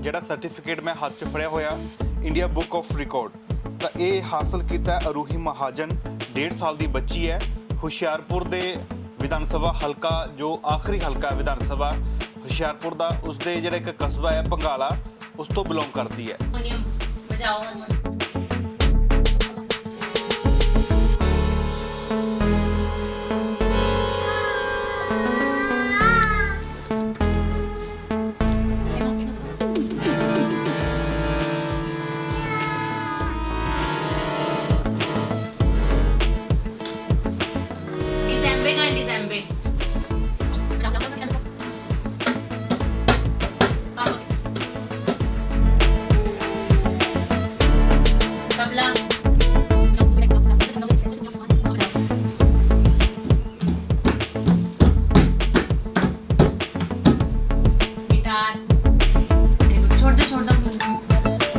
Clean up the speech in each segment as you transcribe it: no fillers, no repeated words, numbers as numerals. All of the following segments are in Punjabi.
ਜਿਹੜਾ ਸਰਟੀਫਿਕੇਟ ਮੈਂ ਹੱਥ 'ਚ ਫੜਿਆ ਹੋਇਆ ਇੰਡੀਆ ਬੁੱਕ ਆਫ ਰਿਕਾਰਡ ਤਾਂ ਇਹ ਹਾਸਲ ਕੀਤਾ ਅਰੂਹੀ ਮਹਾਜਨ 1.5 ਸਾਲ ਦੀ ਬੱਚੀ ਹੈ। ਹੁਸ਼ਿਆਰਪੁਰ ਦੇ ਵਿਧਾਨ ਸਭਾ ਹਲਕਾ ਜੋ ਆਖਰੀ ਹਲਕਾ ਵਿਧਾਨ ਸਭਾ ਹੁਸ਼ਿਆਰਪੁਰ ਦਾ ਉਸਦੇ ਜਿਹੜਾ ਇੱਕ ਕਸਬਾ ਹੈ ਭੰਗਾਲਾ ਉਸ ਤੋਂ ਬਿਲੋਂਗ ਕਰਦੀ ਹੈ।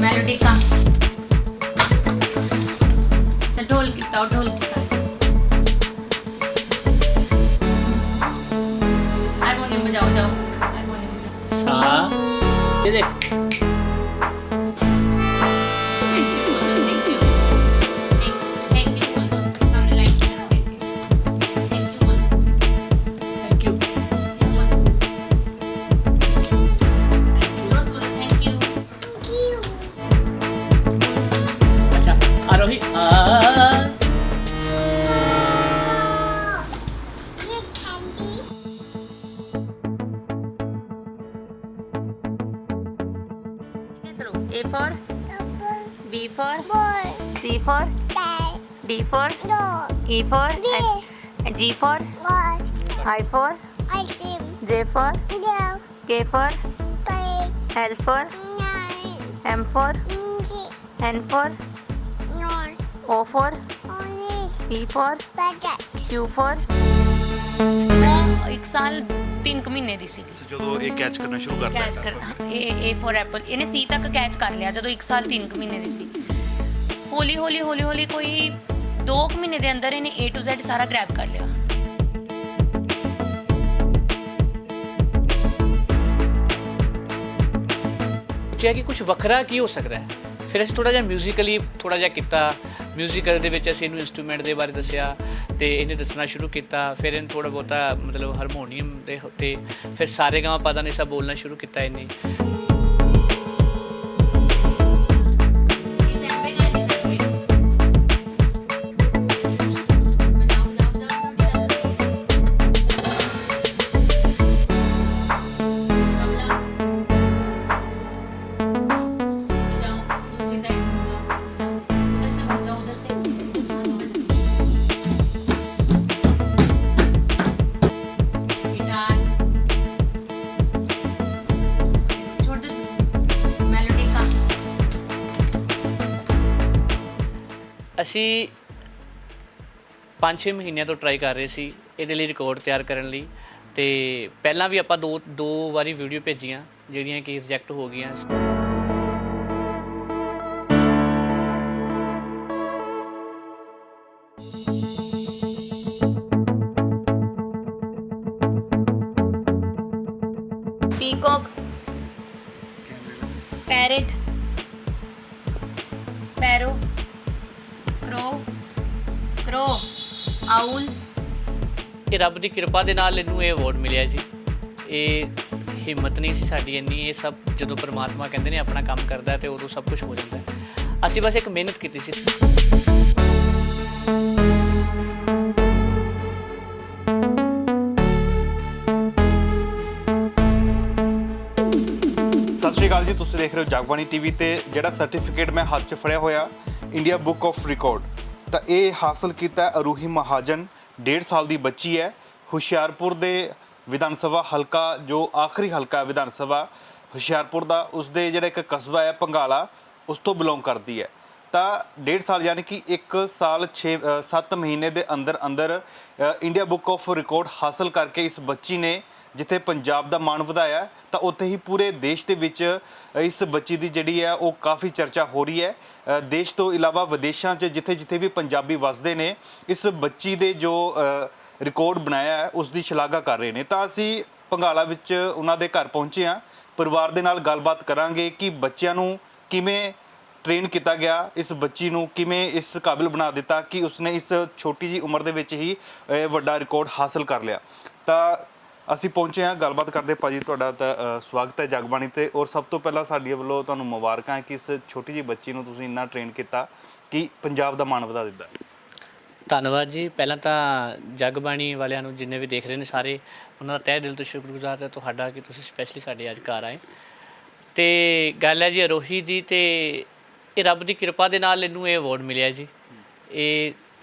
मेलोडी का ढोल कितना हारमोनियम बजाओ जाओ हारमोनियम बजाओ सा ये देख आरोही चलो A for B for C for D for E for G for I for J for K for L for M for N for O for P for Q for 1 ਸਾਲ 3 ਮਹੀਨੇ ਦੀ ਸੀਗੀ ਜਦੋਂ ਇਹ ਕੈਚ ਕਰਨਾ ਸ਼ੁਰੂ ਕਰਦਾ ਕੈਚ ਕਰ A for ਐਪਲ ਇਹਨੇ C ਤੱਕ ਕੈਚ ਕਰ ਲਿਆ ਜਦੋਂ 1 ਸਾਲ 3 ਮਹੀਨੇ ਦੀ ਸੀ। ਹੌਲੀ ਹੌਲੀ ਕੋਈ 2 ਮਹੀਨੇ ਦੇ ਅੰਦਰ ਇਹਨੇ A to Z ਸਾਰਾ ਗ੍ਰੈਬ ਕਰ ਲਿਆ। सोचा कि कुछ वखरा की हो सकता है। फिर ਅਸੀਂ ਥੋੜਾ ਜਿਹਾ ਮਿਊਜ਼ੀਕਲੀ ਥੋੜਾ ਜਿਹਾ ਕੀਤਾ। ਮਿਊਜ਼ੀਕਲ ਦੇ ਵਿੱਚ ਅਸੀਂ ਇਹਨੂੰ ਇਨਸਟਰੂਮੈਂਟ ਦੇ ਬਾਰੇ ਦੱਸਿਆ ਤੇ ਇਹਨੇ ਦੱਸਣਾ ਸ਼ੁਰੂ ਕੀਤਾ। ਫਿਰ ਇਹਨੇ ਥੋੜਾ ਬਹੁਤਾ ਮਤਲਬ ਹਾਰਮੋਨੀਅਮ ਦੇ ਉੱਤੇ ਫਿਰ ਸਾਰੇ ਗਾਵਾਂ ਪਤਾ ਨਹੀਂ ਸਭ ਬੋਲਣਾ ਸ਼ੁਰੂ ਕੀਤਾ ਇਹਨੇ। ਅਸੀਂ 5-6 ਮਹੀਨਿਆਂ ਤੋਂ ਟਰਾਈ ਕਰ ਰਹੇ ਸੀ ਇਹਦੇ ਲਈ ਰਿਕਾਰਡ ਤਿਆਰ ਕਰਨ ਲਈ ਤੇ ਪਹਿਲਾਂ ਵੀ ਆਪਾਂ ਦੋ ਵਾਰੀ ਵੀਡੀਓ ਭੇਜੀਆਂ ਜਿਹੜੀਆਂ ਕਿ ਰਿਜੈਕਟ ਹੋ ਗਈਆਂ। Peacock parrot sparrow crow owl ਇਹ ਰੱਬ ਦੀ ਕਿਰਪਾ ਦੇ ਨਾਲ ਇਹਨੂੰ ਇਹ ਅਵਾਰਡ ਮਿਲਿਆ ਜੀ। ਇਹ ਹਿੰਮਤ ਨਹੀਂ ਸੀ ਸਾਡੀ ਇੰਨੀ। ਇਹ ਸਭ ਜਦੋਂ ਪਰਮਾਤਮਾ ਕਹਿੰਦੇ ਨੇ ਆਪਣਾ ਕੰਮ ਕਰਦਾ ਤੇ ਉਦੋਂ ਸਭ ਕੁਝ ਹੋ ਜਾਂਦਾ ਹੈ। ਅਸੀਂ ਬਸ ਇੱਕ ਮਿਹਨਤ ਕੀਤੀ ਸੀ। ਸਤਿ ਸ਼੍ਰੀ ਅਕਾਲ ਜੀ, ਤੁਸੀਂ ਦੇਖ ਰਹੇ ਹੋ ਜਗਬਾਣੀ ਟੀਵੀ ਤੇ ਜਿਹੜਾ ਸਰਟੀਫਿਕੇਟ ਮੈਂ ਹੱਥ 'ਚ ਫੜਿਆ ਹੋਇਆ ਇੰਡੀਆ ਬੁੱਕ ਆਫ ਰਿਕਾਰਡ ਤਾਂ ਇਹ ਹਾਸਲ ਕੀਤਾ ਅਰੂਹੀ ਮਹਾਜਨ 1.5 ਸਾਲ ਦੀ ਬੱਚੀ ਹੈ। ਹੁਸ਼ਿਆਰਪੁਰ ਦੇ ਵਿਧਾਨ ਸਭਾ ਹਲਕਾ ਜੋ ਆਖਰੀ ਹਲਕਾ ਵਿਧਾਨ ਸਭਾ ਹੁਸ਼ਿਆਰਪੁਰ ਦਾ ਉਸਦੇ ਜਿਹੜਾ ਇੱਕ ਕਸਬਾ ਹੈ ਭੰਗਾਲਾ ਉਸ ਤੋਂ ਬਿਲੋਂਗ ਕਰਦੀ ਹੈ। ਤਾਂ 1.5 ਸਾਲ ਯਾਨੀ ਕਿ 1 ਸਾਲ 7 ਮਹੀਨੇ ਦੇ ਅੰਦਰ ਇੰਡੀਆ ਬੁੱਕ ਆਫ ਰਿਕਾਰਡ ਹਾਸਲ ਕਰਕੇ ਇਸ ਬੱਚੀ ਨੇ ਜਿੱਥੇ ਪੰਜਾਬ ਦਾ ਮਾਣ ਵਧਾਇਆ ਤਾਂ ਉੱਥੇ ਹੀ ਪੂਰੇ ਦੇਸ਼ ਦੇ ਵਿੱਚ ਇਸ ਬੱਚੀ ਦੀ ਜਿਹੜੀ ਹੈ ਉਹ ਕਾਫੀ ਚਰਚਾ ਹੋ ਰਹੀ ਹੈ। ਦੇਸ਼ ਤੋਂ ਇਲਾਵਾ ਵਿਦੇਸ਼ਾਂ 'ਚ ਜਿੱਥੇ ਵੀ ਪੰਜਾਬੀ ਵਸਦੇ ਨੇ ਇਸ ਬੱਚੀ ਦੇ ਜੋ ਰਿਕਾਰਡ ਬਣਾਇਆ ਹੈ ਉਸ ਦੀ ਸ਼ਲਾਘਾ ਕਰ ਰਹੇ ਨੇ। ਤਾਂ ਅਸੀਂ ਭੰਗਾਲਾ ਵਿੱਚ ਉਹਨਾਂ ਦੇ ਘਰ ਪਹੁੰਚੇ ਹਾਂ। ਪਰਿਵਾਰ ਦੇ ਨਾਲ ਗੱਲਬਾਤ ਕਰਾਂਗੇ ਕਿ ਬੱਚਿਆਂ ਨੂੰ ਕਿਵੇਂ ਟ੍ਰੇਨ ਕੀਤਾ ਗਿਆ, ਇਸ ਬੱਚੀ ਨੂੰ ਕਿਵੇਂ ਇਸ ਕਾਬਿਲ ਬਣਾ ਦਿੱਤਾ ਕਿ ਉਸਨੇ ਇਸ ਛੋਟੀ ਜੀ ਉਮਰ ਦੇ ਵਿੱਚ ਹੀ ਵੱਡਾ ਰਿਕਾਰਡ ਹਾਸਲ ਕਰ ਲਿਆ। ਤਾਂ ਅਸੀਂ ਪਹੁੰਚੇ ਹਾਂ, ਗੱਲਬਾਤ ਕਰਦੇ। ਭਾਜੀ ਤੁਹਾਡਾ ਤਾਂ ਸਵਾਗਤ ਹੈ ਜਗਬਾਣੀ ਤੇ, ਔਰ ਸਭ ਤੋਂ ਪਹਿਲਾਂ ਸਾਡੀ ਵੱਲੋਂ ਤੁਹਾਨੂੰ ਮੁਬਾਰਕਾਂ ਹੈ ਕਿ ਇਸ ਛੋਟੀ ਜੀ ਬੱਚੀ ਨੂੰ ਤੁਸੀਂ ਇੰਨਾ ਟ੍ਰੇਨ ਕੀਤਾ ਕਿ ਪੰਜਾਬ ਦਾ ਮਾਣ ਵਧਾ ਦਿੱਤਾ। ਧੰਨਵਾਦ ਜੀ। ਪਹਿਲਾਂ ਤਾਂ ਜਗਬਾਣੀ ਵਾਲਿਆਂ ਨੂੰ ਜਿੰਨੇ ਵੀ ਦੇਖ ਰਹੇ ਨੇ ਸਾਰੇ, ਉਹਨਾਂ ਦਾ ਤਹਿ ਦਿਲ ਤੋਂ ਸ਼ੁਕਰਗੁਜ਼ਾਰ ਹੈ ਤੁਹਾਡਾ ਕਿ ਤੁਸੀਂ ਸਪੈਸ਼ਲੀ ਸਾਡੇ ਅੱਜ ਘਰ ਆਏ। ਤੇ ਗੱਲ ਹੈ ਜੀ ਅਰੋਹੀ ਦੀ, ਤੇ ਇਹ ਰੱਬ ਦੀ ਕਿਰਪਾ ਦੇ ਨਾਲ ਇਹਨੂੰ ਇਹ ਅਵਾਰਡ ਮਿਲਿਆ ਜੀ। ਇਹ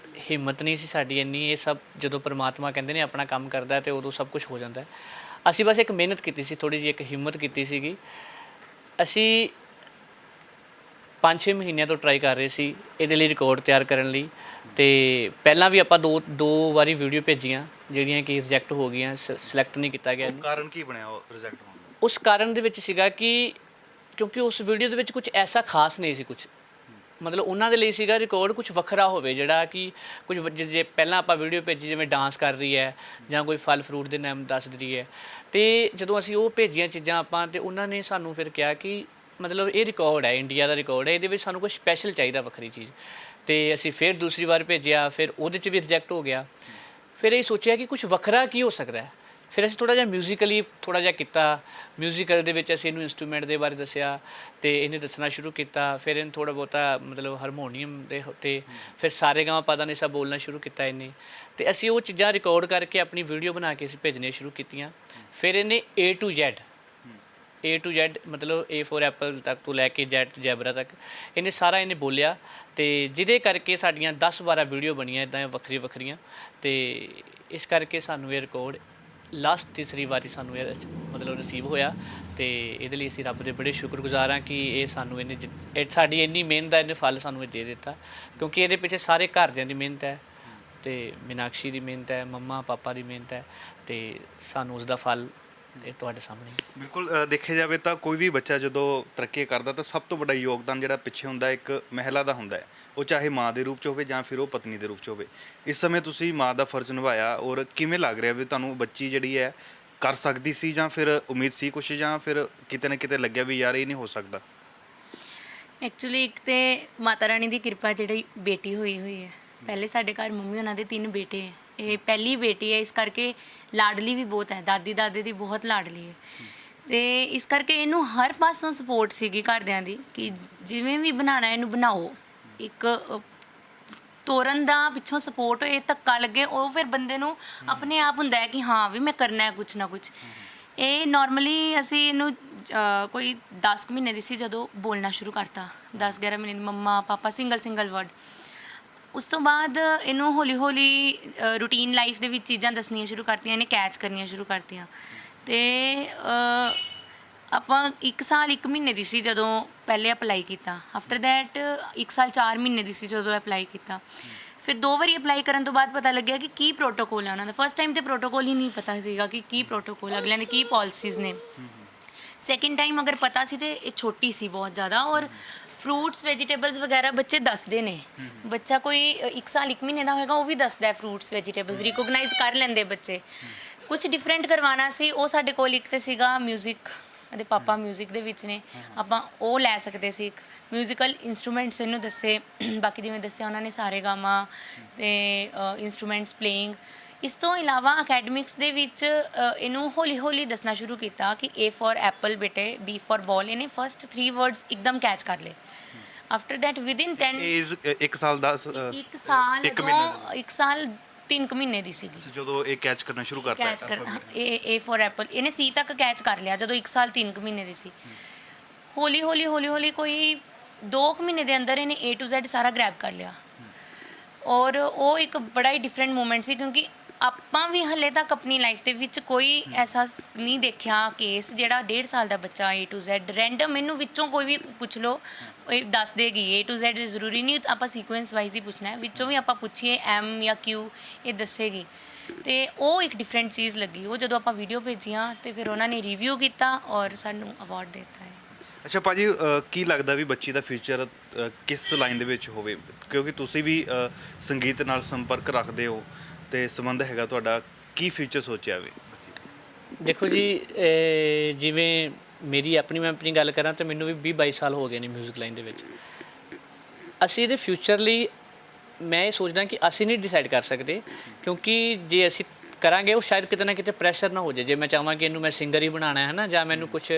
ਹਿੰਮਤ ਨਹੀਂ ਸੀ ਸਾਡੀ ਇੰਨੀ, ਇਹ ਸਭ ਜਦੋਂ ਪਰਮਾਤਮਾ ਕਹਿੰਦੇ ਨੇ ਆਪਣਾ ਕੰਮ ਕਰਦਾ ਤੇ ਉਦੋਂ ਸਭ ਕੁਝ ਹੋ ਜਾਂਦਾ। ਅਸੀਂ ਬਸ ਇੱਕ ਮਿਹਨਤ ਕੀਤੀ ਸੀ, ਥੋੜ੍ਹੀ ਜਿਹੀ ਇੱਕ ਹਿੰਮਤ ਕੀਤੀ ਸੀਗੀ। ਅਸੀਂ 5-6 ਮਹੀਨਿਆਂ ਤੋਂ ਟਰਾਈ ਕਰ ਰਹੇ ਸੀ ਇਹਦੇ ਲਈ ਰਿਕਾਰਡ ਤਿਆਰ ਕਰਨ ਲਈ। ਤੇ ਪਹਿਲਾਂ ਵੀ ਆਪਾਂ ਦੋ ਵਾਰੀ ਵੀਡੀਓ ਭੇਜੀਆਂ ਜਿਹੜੀਆਂ ਕਿ ਰਿਜੈਕਟ ਹੋ ਗਈਆਂ, ਸਿਲੈਕਟ ਨਹੀਂ ਕੀਤਾ ਗਿਆ। ਕਾਰਨ ਕੀ ਬਣਿਆ ਉਹ ਰਿਜੈਕਟ ਹੋਣ ਦਾ? ਉਸ ਕਾਰਨ ਦੇ ਵਿੱਚ ਸੀਗਾ ਕਿ ਕਿਉਂਕਿ ਉਸ ਵੀਡੀਓ ਦੇ ਵਿੱਚ ਕੁਝ ਐਸਾ ਖਾਸ ਨਹੀਂ ਸੀ, ਕੁਝ ਮਤਲਬ ਉਹਨਾਂ ਦੇ ਲਈ ਸੀਗਾ ਰਿਕਾਰਡ ਕੁਝ ਵੱਖਰਾ ਹੋਵੇ, ਜਿਹੜਾ ਕਿ ਕੁਝ ਜੇ ਪਹਿਲਾਂ ਆਪਾਂ ਵੀਡੀਓ ਭੇਜੀ ਜਿਵੇਂ ਡਾਂਸ ਕਰ ਰਹੀ ਹੈ ਜਾਂ ਕੋਈ ਫਲ ਫਰੂਟ ਦੇ ਨਾਮ ਦੱਸ ਰਹੀ ਹੈ, ਤੇ ਜਦੋਂ ਅਸੀਂ ਉਹ ਭੇਜੀਆਂ ਚੀਜ਼ਾਂ ਆਪਾਂ, ਤੇ ਉਹਨਾਂ ਨੇ ਸਾਨੂੰ ਫਿਰ ਕਿਹਾ ਕਿ ਮਤਲਬ ਇਹ ਰਿਕਾਰਡ ਹੈ, ਇੰਡੀਆ ਦਾ ਰਿਕਾਰਡ ਹੈ, ਇਹਦੇ ਵਿੱਚ ਸਾਨੂੰ ਕੁਝ ਸਪੈਸ਼ਲ ਚਾਹੀਦਾ, ਵੱਖਰੀ ਚੀਜ਼। ਤੇ ਅਸੀਂ ਫਿਰ ਦੂਸਰੀ ਵਾਰ ਭੇਜਿਆ, ਫਿਰ ਉਹਦੇ 'ਚ ਵੀ ਰਿਜੈਕਟ ਹੋ ਗਿਆ। ਫਿਰ ਇਹ ਸੋਚਿਆ ਕਿ ਕੁਝ ਵੱਖਰਾ ਕੀ ਹੋ ਸਕਦਾ ਹੈ। ਫਿਰ ਅਸੀਂ ਥੋੜ੍ਹਾ ਜਿਹਾ ਮਿਊਜ਼ੀਕਲੀ ਥੋੜ੍ਹਾ ਜਿਹਾ ਕੀਤਾ। ਮਿਊਜ਼ੀਕਲ ਦੇ ਵਿੱਚ ਅਸੀਂ ਇਹਨੂੰ ਇੰਸਟਰੂਮੈਂਟ ਦੇ ਬਾਰੇ ਦੱਸਿਆ ਤੇ ਇਹਨੇ ਦੱਸਣਾ ਸ਼ੁਰੂ ਕੀਤਾ। ਫਿਰ ਇਹਨੂੰ ਥੋੜ੍ਹਾ ਬਹੁਤਾ ਮਤਲਬ ਹਾਰਮੋਨੀਅਮ ਦੇ ਉੱਤੇ, ਫਿਰ ਸਾਰੇ ਗਾਵਾਂ ਪਾ ਦਾ ਨਿਸਾ ਬੋਲਣਾ ਸ਼ੁਰੂ ਕੀਤਾ ਇਹਨੇ। ਤੇ ਅਸੀਂ ਉਹ ਚੀਜ਼ਾਂ ਰਿਕਾਰਡ ਕਰਕੇ ਆਪਣੀ ਵੀਡੀਓ ਬਣਾ ਕੇ ਅਸੀਂ ਭੇਜਣੀਆਂ ਸ਼ੁਰੂ ਕੀਤੀਆਂ। ਫਿਰ ਇਹਨੇ A to Z ਮਤਲਬ A for ਐਪਲ ਤੱਕ ਤੋਂ ਲੈ ਕੇ Z ਜੈਬਰਾ ਤੱਕ ਇਹਨੇ ਸਾਰਾ ਇਹਨੇ ਬੋਲਿਆ, ਤੇ ਜਿਹਦੇ ਕਰਕੇ ਸਾਡੀਆਂ 10-12 ਵੀਡੀਓ ਬਣੀਆਂ ਇੱਦਾਂ ਵੱਖਰੀਆਂ। ਤੇ ਇਸ ਕਰਕੇ ਸਾਨੂੰ ਇਹ ਰਿਕਾਰਡ ਲਾਸਟ ਤੀਸਰੀ ਵਾਰੀ ਸਾਨੂੰ ਇਹ ਮਤਲਬ ਰਿਸੀਵ ਹੋਇਆ। ਤੇ ਇਹਦੇ ਲਈ ਅਸੀਂ ਰੱਬ ਦੇ ਬੜੇ ਸ਼ੁਕਰਗੁਜ਼ਾਰ ਹਾਂ ਕਿ ਇਹ ਸਾਨੂੰ ਇਹਨੇ ਸਾਡੀ ਇੰਨੀ ਮਿਹਨਤ ਦਾ ਇਹਨੇ ਫਲ ਸਾਨੂੰ ਇਹ ਦੇ ਦਿੱਤਾ, ਕਿਉਂਕਿ ਇਹਦੇ ਪਿੱਛੇ ਸਾਰੇ ਘਰਦਿਆਂ ਦੀ ਮਿਹਨਤ ਹੈ, ਤੇ ਮੀਨਾਕਸ਼ੀ ਦੀ ਮਿਹਨਤ ਹੈ, ਮੰਮਾ ਪਾਪਾ ਦੀ ਮਿਹਨਤ ਹੈ, ਤੇ ਸਾਨੂੰ ਉਸ ਦਾ ਫਲ ਇਹ ਤੁਹਾਡੇ ਸਾਹਮਣੇ। ਬਿਲਕੁਲ ਦੇਖਿਆ ਜਾਵੇ ਤਾਂ ਕੋਈ ਵੀ ਬੱਚਾ ਜਦੋਂ ਤਰੱਕੀ ਕਰਦਾ ਤਾਂ ਸਭ ਤੋਂ ਵੱਡਾ ਯੋਗਦਾਨ ਜਿਹੜਾ ਪਿੱਛੇ ਹੁੰਦਾ ਇੱਕ ਮਹਿਲਾ ਦਾ ਹੁੰਦਾ ਹੈ, ਉਹ ਚਾਹੇ ਮਾਂ ਦੇ ਰੂਪ 'ਚ ਹੋਵੇ ਜਾਂ ਫਿਰ ਉਹ ਪਤਨੀ ਦੇ ਰੂਪ 'ਚ ਹੋਵੇ। ਇਸ ਸਮੇਂ ਤੁਸੀਂ ਮਾਂ ਦਾ ਫਰਜ਼ ਨਿਭਾਇਆ, ਔਰ ਕਿਵੇਂ ਲੱਗ ਰਿਹਾ ਵੀ ਤੁਹਾਨੂੰ ਬੱਚੀ ਜਿਹੜੀ ਹੈ ਕਰ ਸਕਦੀ ਸੀ, ਜਾਂ ਫਿਰ ਉਮੀਦ ਸੀ ਕੁਛ, ਜਾਂ ਫਿਰ ਕਿਤੇ ਨਾ ਕਿਤੇ ਲੱਗਿਆ ਵੀ ਯਾਰ ਇਹ ਨਹੀਂ ਹੋ ਸਕਦਾ? ਐਕਚੁਅਲੀ ਇੱਕ ਤੇ ਮਾਤਾ ਰਾਣੀ ਦੀ ਕਿਰਪਾ ਜਿਹੜੀ ਬੇਟੀ ਹੋਈ ਹੈ। ਪਹਿਲੇ ਸਾਡੇ ਘਰ ਮੰਮੀ ਉਹਨਾਂ ਦੇ 3 ਬੇਟੇ ਹੈ, ਇਹ ਪਹਿਲੀ ਬੇਟੀ ਹੈ, ਇਸ ਕਰਕੇ ਲਾਡਲੀ ਵੀ ਬਹੁਤ ਹੈ, ਦਾਦੀ ਦਾਦੇ ਦੀ ਬਹੁਤ ਲਾਡਲੀ ਹੈ। ਤੇ ਇਸ ਕਰਕੇ ਇਹਨੂੰ ਹਰ ਪਾਸੋਂ ਸਪੋਰਟ ਸੀਗੀ ਘਰਦਿਆਂ ਦੀ ਕਿ ਜਿਵੇਂ ਵੀ ਬਣਾਉਣਾ ਇਹਨੂੰ ਬਣਾਓ। ਇੱਕ ਤੋਰਨ ਦਾ ਪਿੱਛੋਂ ਸਪੋਰਟ, ਇਹ ਧੱਕਾ ਲੱਗੇ ਉਹ ਫਿਰ ਬੰਦੇ ਨੂੰ ਆਪਣੇ ਆਪ ਹੁੰਦਾ ਹੈ ਕਿ ਹਾਂ ਵੀ ਮੈਂ ਕਰਨਾ ਹੈ ਕੁਛ ਨਾ ਕੁਛ। ਇਹ ਨਾਰਮਲੀ ਅਸੀਂ ਇਹਨੂੰ ਕੋਈ 10 ਮਹੀਨੇ ਦੀ ਸੀ ਜਦੋਂ ਬੋਲਣਾ ਸ਼ੁਰੂ ਕਰਤਾ, 10-11 ਮਹੀਨੇ ਦੀ, ਮੰਮਾ ਪਾਪਾ ਸਿੰਗਲ ਵਰਡ। ਉਸ ਤੋਂ ਬਾਅਦ ਇਹਨੂੰ ਹੌਲੀ ਰੂਟੀਨ ਲਾਈਫ ਦੇ ਵਿੱਚ ਚੀਜ਼ਾਂ ਦੱਸਣੀਆਂ ਸ਼ੁਰੂ ਕਰਤੀਆਂ, ਇਹਨੇ ਕੈਚ ਕਰਨੀਆਂ ਸ਼ੁਰੂ ਕਰਤੀਆਂ। ਤੇ ਆਪਾਂ 1 ਸਾਲ 1 ਮਹੀਨੇ ਦੀ ਸੀ ਜਦੋਂ ਪਹਿਲੇ ਅਪਲਾਈ ਕੀਤਾ। ਆਫਟਰ ਦੈਟ 1 ਸਾਲ 4 ਮਹੀਨੇ ਦੀ ਸੀ ਜਦੋਂ ਅਪਲਾਈ ਕੀਤਾ। ਫਿਰ 2 ਵਾਰੀ ਅਪਲਾਈ ਕਰਨ ਤੋਂ ਬਾਅਦ ਪਤਾ ਲੱਗਿਆ ਕਿ ਕੀ ਪ੍ਰੋਟੋਕੋਲ ਹੈ ਉਹਨਾਂ ਦਾ। ਫਸਟ ਟਾਈਮ ਤੇ ਪ੍ਰੋਟੋਕੋਲ ਹੀ ਨਹੀਂ ਪਤਾ ਸੀਗਾ ਕਿ ਕੀ ਪ੍ਰੋਟੋਕੋਲ, ਅਗਲਿਆਂ ਦੇ ਕੀ ਪਾਲਿਸੀਜ਼ ਨੇ। ਸੈਕਿੰਡ ਟਾਈਮ ਅਗਰ ਪਤਾ ਸੀ ਤੇ ਇਹ ਛੋਟੀ ਸੀ ਬਹੁਤ ਜ਼ਿਆਦਾ, ਔਰ ਫਰੂਟਸ ਵੈਜੀਟੇਬਲਸ ਵਗੈਰਾ ਬੱਚੇ ਦੱਸਦੇ ਨੇ। ਬੱਚਾ ਕੋਈ 1 ਸਾਲ 1 ਮਹੀਨੇ ਦਾ ਹੋਏਗਾ ਉਹ ਵੀ ਦੱਸਦਾ ਹੈ, ਫਰੂਟਸ ਵੈਜੀਟੇਬਲਸ ਰਿਕੋਗਨਾਈਜ਼ ਕਰ ਲੈਂਦੇ ਬੱਚੇ। ਕੁਝ ਡਿਫਰੈਂਟ ਕਰਵਾਉਣਾ ਸੀ, ਉਹ ਸਾਡੇ ਕੋਲ ਇੱਕ ਤੇ ਸੀਗਾ ਮਿਊਜ਼ਿਕ, ਇਹਦੇ ਪਾਪਾ ਮਿਊਜ਼ਿਕ ਦੇ ਵਿੱਚ ਨੇ, ਆਪਾਂ ਉਹ ਲੈ ਸਕਦੇ ਸੀ। ਇੱਕ ਮਿਊਜ਼ੀਕਲ ਇੰਸਟਰੂਮੈਂਟਸ ਇਹਨੂੰ ਦੱਸੇ, ਬਾਕੀ ਜਿਵੇਂ ਦੱਸਿਆ ਉਹਨਾਂ ਨੇ ਸਾਰੇ ਗਾਮਾ ਤੇ ਇੰਸਟਰੂਮੈਂਟਸ ਪਲੇਇੰਗ। ਇਸ ਤੋਂ ਇਲਾਵਾ ਅਕੈਡਮਿਕਸ ਦੇ ਵਿੱਚ ਇਹਨੂੰ ਹੌਲੀ ਦੱਸਣਾ ਸ਼ੁਰੂ ਕੀਤਾ ਕਿ A for ਐਪਲ ਬੇਟੇ, B for ਬਾਲ। ਇਹਨੇ ਫਸਟ 3 ਵਰਡਸ ਇੱਕਦਮ ਕੈਚ ਕਰ ਲਏ। ਆਫਟਰ ਦੈਟ ਵਿਦਿਨ 10 ਏਜ 1 ਸਾਲ 10 1 ਸਾਲ 3 ਮਹੀਨੇ ਦੀ ਸੀਗੀ ਜਦੋਂ ਇਹ ਕੈਚ ਕਰਨਾ ਸ਼ੁਰੂ ਕਰਤਾ। ਕੈਚ ਕਰ A for ਐਪਲ ਇਹਨੇ C ਤੱਕ ਕੈਚ ਕਰ ਲਿਆ ਜਦੋਂ 1 ਸਾਲ 3 ਮਹੀਨੇ ਦੀ ਸੀ। ਹੌਲੀ ਕੋਈ 2 ਮਹੀਨੇ ਦੇ ਅੰਦਰ ਇਹਨੇ A to Z ਸਾਰਾ ਗ੍ਰੈਬ ਕਰ ਲਿਆ। ਔਰ ਉਹ ਇੱਕ ਬੜਾ ਹੀ ਡਿਫਰੈਂਟ ਮੂਮੈਂਟ ਸੀ, ਕਿਉਂਕਿ ਆਪਾਂ ਵੀ ਹਲੇ ਤੱਕ ਆਪਣੀ ਲਾਈਫ ਦੇ ਵਿੱਚ ਕੋਈ ਐਸਾ ਨਹੀਂ ਦੇਖਿਆ ਕੇਸ ਜਿਹੜਾ 1.5 ਸਾਲ ਦਾ ਬੱਚਾ A to Z ਰੈਂਡਮ, ਇਹਨੂੰ ਵਿੱਚੋਂ ਕੋਈ ਵੀ ਪੁੱਛ ਲਓ ਇਹ ਦੱਸ ਦੇਗੀ। A to Z ਜ਼ਰੂਰੀ ਨਹੀਂ ਆਪਾਂ ਸੀਕੁਐਂਸ ਵਾਈਜ਼ ਹੀ ਪੁੱਛਣਾ ਹੈ, ਵਿੱਚੋਂ ਵੀ ਆਪਾਂ ਪੁੱਛੀਏ M ਜਾਂ Q ਇਹ ਦੱਸੇਗੀ। ਤੇ ਉਹ ਇੱਕ ਡਿਫਰੈਂਟ ਚੀਜ਼ ਲੱਗੀ। ਉਹ ਜਦੋਂ ਆਪਾਂ ਵੀਡੀਓ ਭੇਜੀਆਂ ਤੇ ਫਿਰ ਉਹਨਾਂ ਨੇ ਰਿਵਿਊ ਕੀਤਾ ਔਰ ਸਾਨੂੰ ਅਵਾਰਡ ਦੇ ਦਿੱਤਾ ਹੈ। ਅੱਛਾ ਭਾਜੀ, ਕੀ ਲੱਗਦਾ ਵੀ ਬੱਚੀ ਦਾ ਫਿਊਚਰ ਕਿਸ ਲਾਈਨ ਦੇ ਵਿੱਚ ਹੋਵੇ, ਕਿਉਂਕਿ ਤੁਸੀਂ ਵੀ ਸੰਗੀਤ ਨਾਲ ਸੰਪਰਕ ਰੱਖਦੇ ਹੋ ਤੇ ਸੰਬੰਧ ਹੈਗਾ ਤੁਹਾਡਾ, ਕੀ ਫਿਊਚਰ ਸੋਚਿਆ ਵੇ? ਦੇਖੋ ਜੀ, ਜਿਵੇਂ ਮੇਰੀ ਆਪਣੀ ਗੱਲ ਕਰਾਂ ਤਾਂ ਮੈਨੂੰ ਵੀ 20-22 ਸਾਲ ਹੋ ਗਏ ਨੇ ਮਿਊਜ਼ਿਕ ਲਾਈਨ ਦੇ ਵਿੱਚ। ਅਸੀਂ ਇਹਦੇ ਫਿਊਚਰ ਲਈ ਮੈਂ ਇਹ ਸੋਚਦਾ ਕਿ ਅਸੀਂ ਨਹੀਂ ਡਿਸਾਈਡ ਕਰ ਸਕਦੇ, ਕਿਉਂਕਿ ਜੇ ਅਸੀਂ ਕਰਾਂਗੇ ਉਹ ਸ਼ਾਇਦ ਕਿਤੇ ਨਾ ਕਿਤੇ ਪ੍ਰੈਸ਼ਰ ਨਾ ਹੋ ਜਾਏ। ਜੇ ਮੈਂ ਚਾਹਾਂ ਕਿ ਇਹਨੂੰ ਮੈਂ ਸਿੰਗਰ ਹੀ ਬਣਾਉਣਾ ਹੈ ਨਾ, ਜਾਂ ਮੈਨੂੰ ਕੁਛ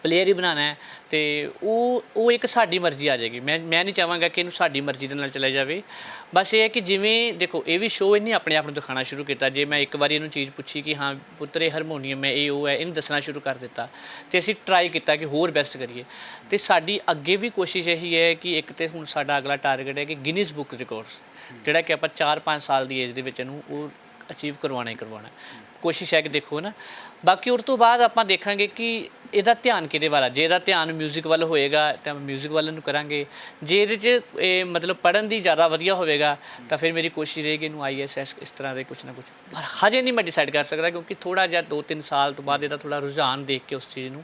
ਪਲੇਅਰ ਹੀ ਬਣਾਉਣਾ ਹੈ, ਤੇ ਉਹ ਇੱਕ ਸਾਡੀ ਮਰਜ਼ੀ ਆ ਜਾਏਗੀ। ਮੈਂ ਨਹੀਂ ਚਾਹਾਂਗਾ ਕਿ ਇਹਨੂੰ ਸਾਡੀ ਮਰਜ਼ੀ ਦੇ ਨਾਲ ਚਲਾ ਜਾਵੇ। ਬਸ ਇਹ ਹੈ ਕਿ ਜਿਵੇਂ ਦੇਖੋ ਇਹ ਵੀ ਸ਼ੋਅ ਇਹਨੇ ਆਪਣੇ ਆਪ ਨੂੰ ਦਿਖਾਉਣਾ ਸ਼ੁਰੂ ਕੀਤਾ। ਜੇ ਮੈਂ ਇੱਕ ਵਾਰੀ ਇਹਨੂੰ ਚੀਜ਼ ਪੁੱਛੀ ਕਿ ਹਾਂ ਪੁੱਤਰ ਇਹ ਹਾਰਮੋਨੀਅਮ ਹੈ, ਇਹ ਉਹ ਹੈ, ਇਹਨੂੰ ਦੱਸਣਾ ਸ਼ੁਰੂ ਕਰ ਦਿੱਤਾ, ਤੇ ਅਸੀਂ ਟਰਾਈ ਕੀਤਾ ਕਿ ਹੋਰ ਬੈਸਟ ਕਰੀਏ। ਤੇ ਸਾਡੀ ਅੱਗੇ ਵੀ ਕੋਸ਼ਿਸ਼ ਇਹੀ ਹੈ ਕਿ ਇੱਕ ਤੇ ਹੁਣ ਸਾਡਾ ਅਗਲਾ ਟਾਰਗੇਟ ਹੈ ਕਿ ਗਿਨੀਜ਼ ਬੁੱਕ ਰਿਕਾਰਡਸ, ਜਿਹੜਾ ਕਿ ਆਪਾਂ 4-5 ਸਾਲ ਦੀ ਏਜ ਦੇ ਵਿੱਚ ਇਹਨੂੰ ਉਹ ਅਚੀਵ ਕਰਵਾਉਣਾ ਹੀ ਕਰਵਾਉਣਾ। ਕੋਸ਼ਿਸ਼ ਹੈ ਕਿ ਦੇਖੋ ਨਾ, ਬਾਕੀ ਉਸ ਤੋਂ ਬਾਅਦ ਆਪਾਂ ਦੇਖਾਂਗੇ ਕਿ ਇਹਦਾ ਧਿਆਨ ਕਿਹਦੇ ਵੱਲ ਆ। ਜੇ ਇਹਦਾ ਧਿਆਨ ਮਿਊਜ਼ਿਕ ਵੱਲ ਹੋਏਗਾ ਤਾਂ ਮਿਊਜ਼ਿਕ ਵੱਲ ਨੂੰ ਕਰਾਂਗੇ। ਜੇ ਇਹਦੇ 'ਚ ਇਹ ਮਤਲਬ ਪੜ੍ਹਨ ਦੀ ਜ਼ਿਆਦਾ ਵਧੀਆ ਹੋਵੇਗਾ ਤਾਂ ਫਿਰ ਮੇਰੀ ਕੋਸ਼ਿਸ਼ ਰਹੇਗੀ ਇਹਨੂੰ IAS ਇਸ ਤਰ੍ਹਾਂ ਦੇ ਕੁਛ ਨਾ ਕੁਛ। ਪਰ ਹਜੇ ਨਹੀਂ ਮੈਂ ਡਿਸਾਈਡ ਕਰ ਸਕਦਾ, ਕਿਉਂਕਿ ਥੋੜ੍ਹਾ ਜਿਹਾ 2-3 ਸਾਲ ਤੋਂ ਬਾਅਦ ਇਹਦਾ ਥੋੜ੍ਹਾ ਰੁਝਾਨ ਦੇਖ ਕੇ ਉਸ ਚੀਜ਼ ਨੂੰ।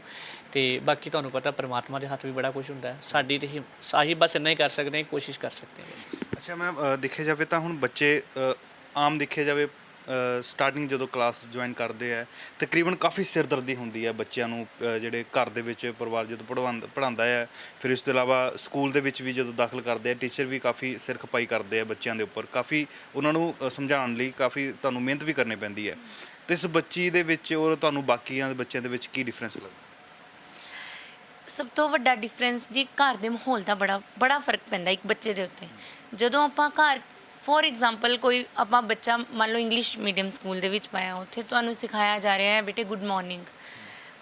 ਤੇ ਬਾਕੀ ਤੁਹਾਨੂੰ ਪਤਾ ਪਰਮਾਤਮਾ ਦੇ ਹੱਥ ਵੀ ਬੜਾ ਕੁਝ ਹੁੰਦਾ ਹੈ। ਸਾਡੀ ਤੇ ਆਹੀ ਬਸ ਇੰਨਾ ਹੀ ਕਰ ਸਕਦੇ ਹਾਂ, ਕੋਸ਼ਿਸ਼ ਕਰ ਸਕਦੇ ਹਾਂ। ਅੱਛਾ ਮੈਮ, ਦੇਖਿਆ ਜਾਵੇ ਤਾਂ ਹੁਣ ਬੱਚੇ ਆਮ ਦੇਖਿਆ ਜਾਵੇ ਸਟਾਰਟਿੰਗ ਜਦੋਂ ਕਲਾਸ ਜੁਆਇਨ ਕਰਦੇ ਆ ਤਕਰੀਬਨ ਕਾਫੀ ਸਿਰਦਰਦੀ ਹੁੰਦੀ ਹੈ ਬੱਚਿਆਂ ਨੂੰ, ਜਿਹੜੇ ਘਰ ਦੇ ਵਿੱਚ ਪਰਿਵਾਰ ਜਦੋਂ ਪੜ੍ਹਾਉਂਦਾ ਹੈ, ਫਿਰ ਇਸ ਤੋਂ ਇਲਾਵਾ ਸਕੂਲ ਦੇ ਵਿੱਚ ਵੀ ਜਦੋਂ ਦਾਖਲ ਕਰਦੇ ਆ ਟੀਚਰ ਵੀ ਕਾਫੀ ਸਿਰ ਖਪਾਈ ਕਰਦੇ ਆ ਬੱਚਿਆਂ ਦੇ ਉੱਪਰ, ਕਾਫੀ ਉਹਨਾਂ ਨੂੰ ਸਮਝਾਉਣ ਲਈ ਕਾਫੀ ਤੁਹਾਨੂੰ ਮਿਹਨਤ ਵੀ ਕਰਨੀ ਪੈਂਦੀ ਹੈ। ਤੇ ਇਸ ਬੱਚੀ ਦੇ ਵਿੱਚ ਔਰ ਤੁਹਾਨੂੰ ਬਾਕੀਆਂ ਦੇ ਬੱਚਿਆਂ ਦੇ ਵਿੱਚ ਕੀ ਡਿਫਰੈਂਸ ਲੱਗਦਾ? ਸਭ ਤੋਂ ਵੱਡਾ ਡਿਫਰੈਂਸ ਜੀ ਘਰ ਦੇ ਮਾਹੌਲ ਦਾ ਬੜਾ ਫਰਕ ਪੈਂਦਾ ਇੱਕ ਬੱਚੇ ਦੇ ਉੱਤੇ। ਜਦੋਂ ਆਪਾਂ ਘਰ ਫੋਰ ਐਗਜ਼ਾਮਪਲ ਕੋਈ ਆਪਾਂ ਬੱਚਾ ਮੰਨ ਲਓ ਇੰਗਲਿਸ਼ ਮੀਡੀਅਮ ਸਕੂਲ ਦੇ ਵਿੱਚ ਪਾਇਆ, ਉੱਥੇ ਤੁਹਾਨੂੰ ਸਿਖਾਇਆ ਜਾ ਰਿਹਾ ਹੈ ਬੇਟੇ ਗੁੱਡ ਮਾਰਨਿੰਗ।